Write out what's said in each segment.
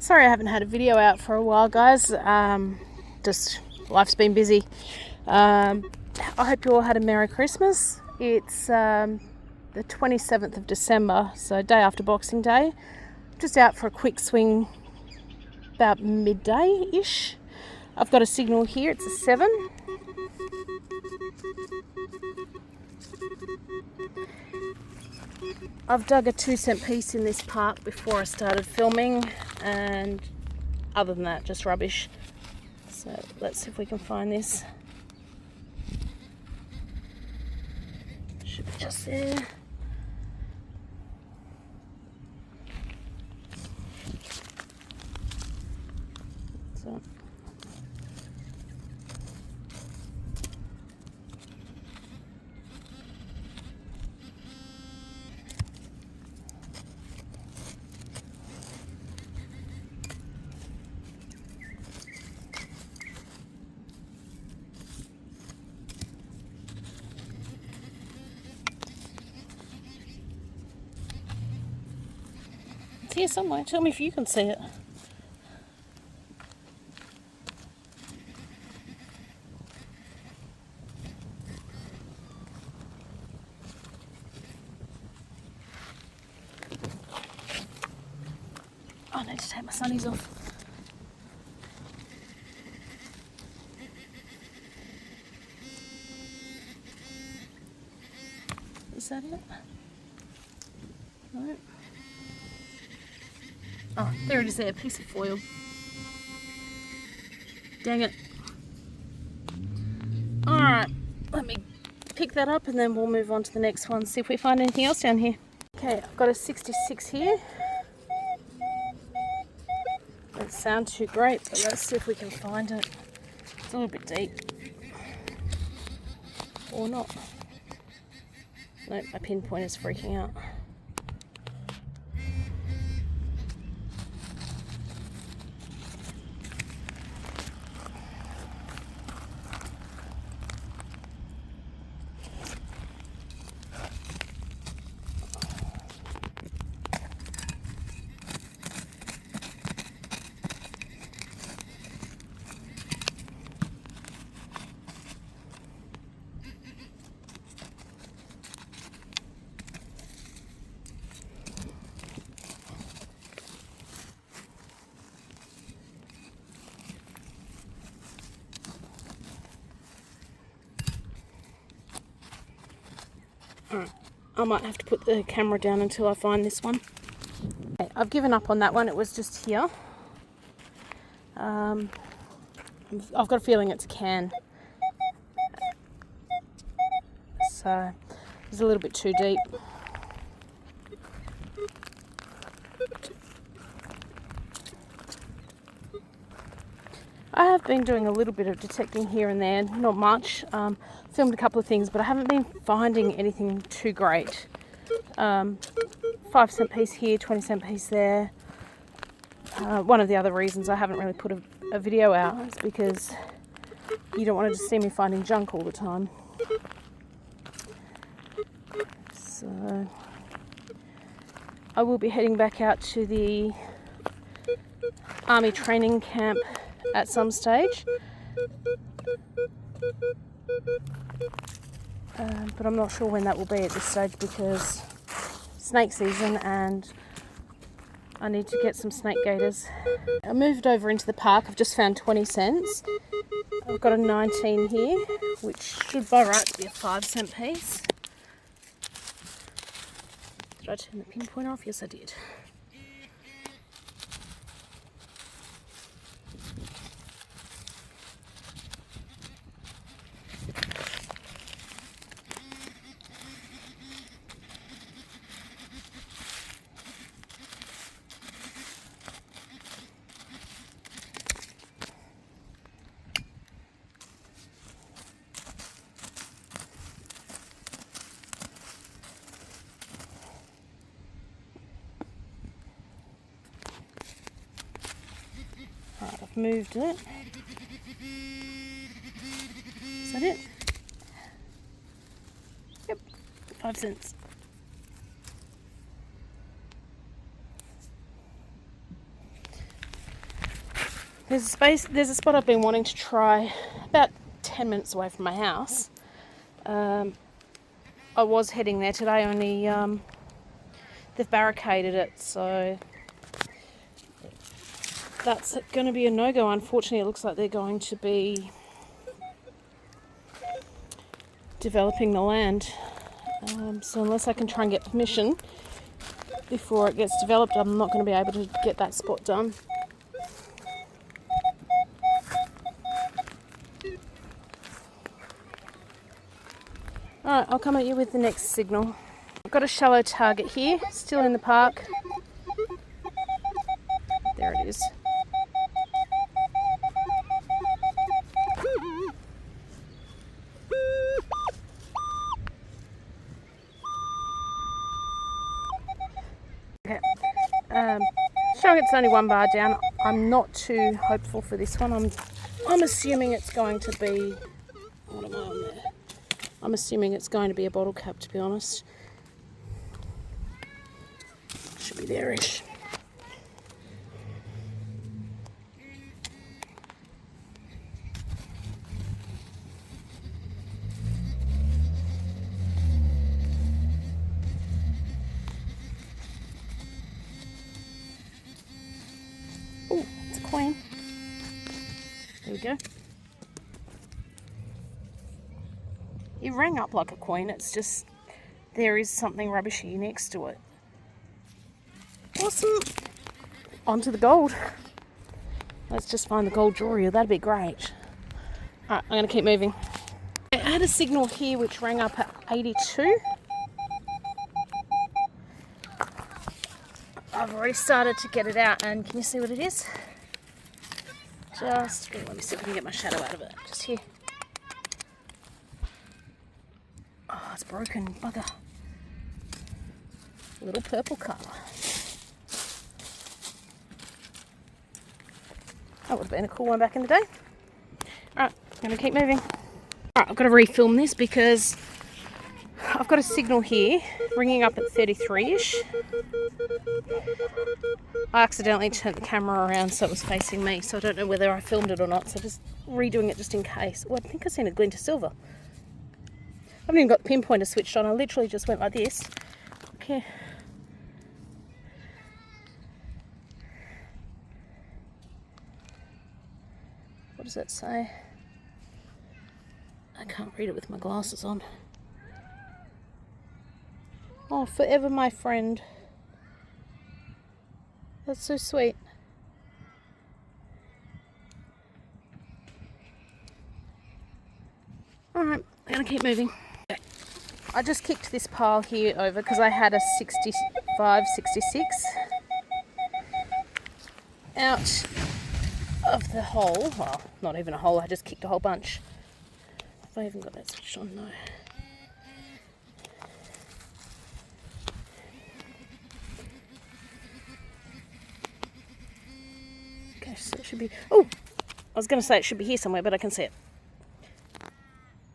Sorry I haven't had a video out for a while, guys. Just life's been busy. I hope you all had a Merry Christmas. It's the 27th of December, so day after Boxing Day. Just out for a quick swing about midday-ish. I've got a signal here, it's a 7. I've dug a 2-cent piece in this park before I started filming, and other than that, just rubbish. So let's see if we can find this. Should be just there. So. It's here somewhere. Tell me if you can see it. I need to take my sunnies off. Is that it? No. Oh, there it is there, a piece of foil. Dang it. Alright, let me pick that up and then we'll move on to the next one, see if we find anything else down here. Okay, I've got a 66 here. Doesn't sound too great, but let's see if we can find it. It's a little bit deep. Or not. Nope, my pinpoint is freaking out. Alright, I might have to put the camera down until I find this one. Okay, I've given up on that one, it was just here. I've got a feeling it's a can. So, it's a little bit too deep. I have been doing a little bit of detecting here and there, not much. Filmed a couple of things, but I haven't been finding anything too great. 5-cent piece here, 20-cent piece there. One of the other reasons I haven't really put a video out is because you don't want to just see me finding junk all the time. So I will be heading back out to the army training camp at some stage, but I'm not sure when that will be at this stage because snake season and I need to get some snake gaiters. I moved over into the park. I've just found 20 cents. I've got a 19 here, which should by right be a 5-cent piece. Did I turn the pinpoint off? Yes, I did. Right, I've moved it. Is that it? Yep, 5 cents. There's a spot I've been wanting to try about 10 minutes away from my house. I was heading there today, only they've barricaded it, so that's going to be a no-go. Unfortunately, it looks like they're going to be developing the land. So unless I can try and get permission before it gets developed, I'm not going to be able to get that spot done. Alright, I'll come at you with the next signal. I've got a shallow target here, still in the park. There it is. Okay. Showing it's only one bar down. I'm not too hopeful for this one. I'm assuming it's going to be... What am I on there? I'm assuming it's going to be a bottle cap, to be honest. Should be there-ish. Oh, it's a queen. There we go. It rang up like a queen, it's just there is something rubbishy next to it. Awesome. On to the gold. Let's just find the gold jewellery, that'd be great. Alright, I'm going to keep moving. I had a signal here which rang up at 82. I've already started to get it out, and can you see what it is? Just, let me see if I can get my shadow out of it. Just here. Oh, it's broken, bugger. A little purple colour. That would have been a cool one back in the day. Alright, I'm going to keep moving. Alright, I've got to refilm this because I've got a signal here ringing up at 33-ish. I accidentally turned the camera around so it was facing me, so I don't know whether I filmed it or not, so just redoing it just in case. Oh, I think I've seen a glint of silver. I haven't even got the pinpointer switched on, I literally just went like this. Okay. What does that say? I can't read it with my glasses on. Oh, forever my friend. That's so sweet. Alright, I'm going to keep moving. Okay. I just kicked this pile here over because I had a 65, 66 out of the hole. Well, not even a hole, I just kicked a whole bunch. Have I even got that switched on? No. Okay, so it should be... Oh! I was going to say it should be here somewhere, but I can see it.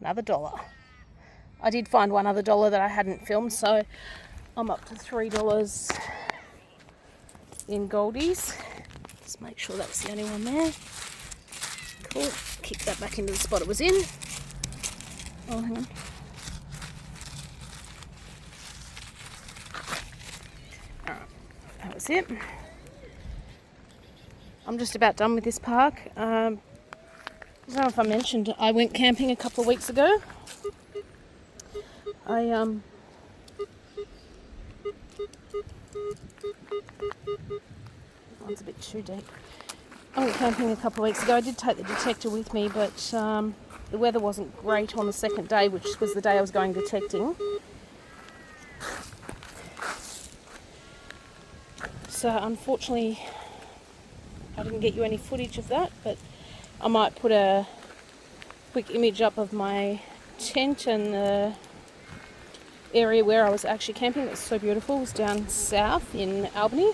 Another $1. I did find one other $1 that I hadn't filmed, so I'm up to $3 in goldies. Just make sure that's the only one there. Cool. Kick that back into the spot it was in. Oh, hang on. Alright, that was it. I'm just about done with this park. I don't know if I mentioned, I went camping a couple of weeks ago. One's a bit too deep. I went camping a couple of weeks ago. I did take the detector with me, but the weather wasn't great on the second day, which was the day I was going detecting. So unfortunately, I didn't get you any footage of that, but I might put a quick image up of my tent and the area where I was actually camping. It was so beautiful. It was down south in Albany.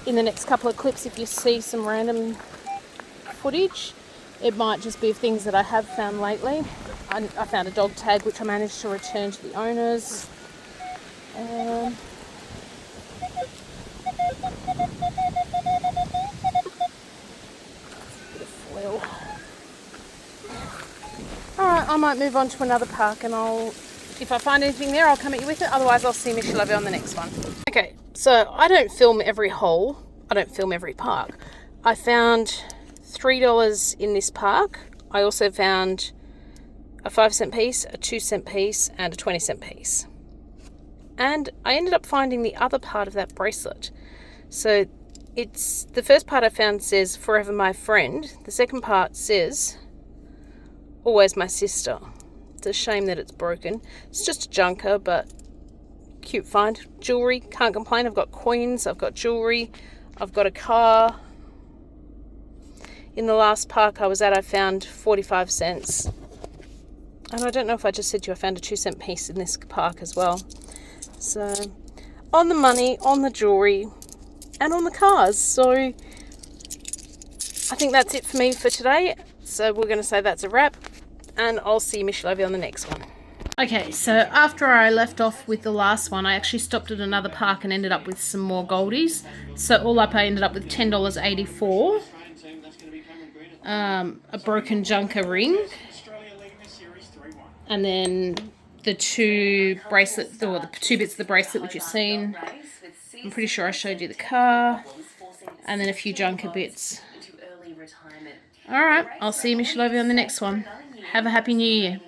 in the next couple of clips, if you see some random footage, it might just be of things that I have found lately. I found a dog tag which I managed to return to the owners. Bit of foil. Alright, I might move on to another park, and if I find anything there, I'll come at you with it. Otherwise, I'll see Michelle over on the next one. Okay, so I don't film every hole. I don't film every park. I found $3 in this park. I also found a 5-cent piece, a 2-cent piece, and a 20-cent piece. And I ended up finding the other part of that bracelet. So it's the first part I found says "Forever my friend." The second part says "Always my sister." It's a shame that it's broken. It's just a junker, but cute find. Jewelry, can't complain. I've got coins, I've got jewelry, I've got a car. In the last park I was at, I found 45 cents. And I don't know if I just said to you I found a 2-cent piece in this park as well. So, on the money, on the jewelry, and on the cars. So, I think that's it for me for today. So, we're going to say that's a wrap. And I'll see Michelle over on the next one. Okay, so after I left off with the last one, I actually stopped at another park and ended up with some more goldies. So, all up, I ended up with $10.84. A broken junker ring. And then the two bits of the bracelet which you've seen. I'm pretty sure I showed you the car. And then a few junker bits. Alright, I'll see you, Michelle, over on the next one. Have a happy new year.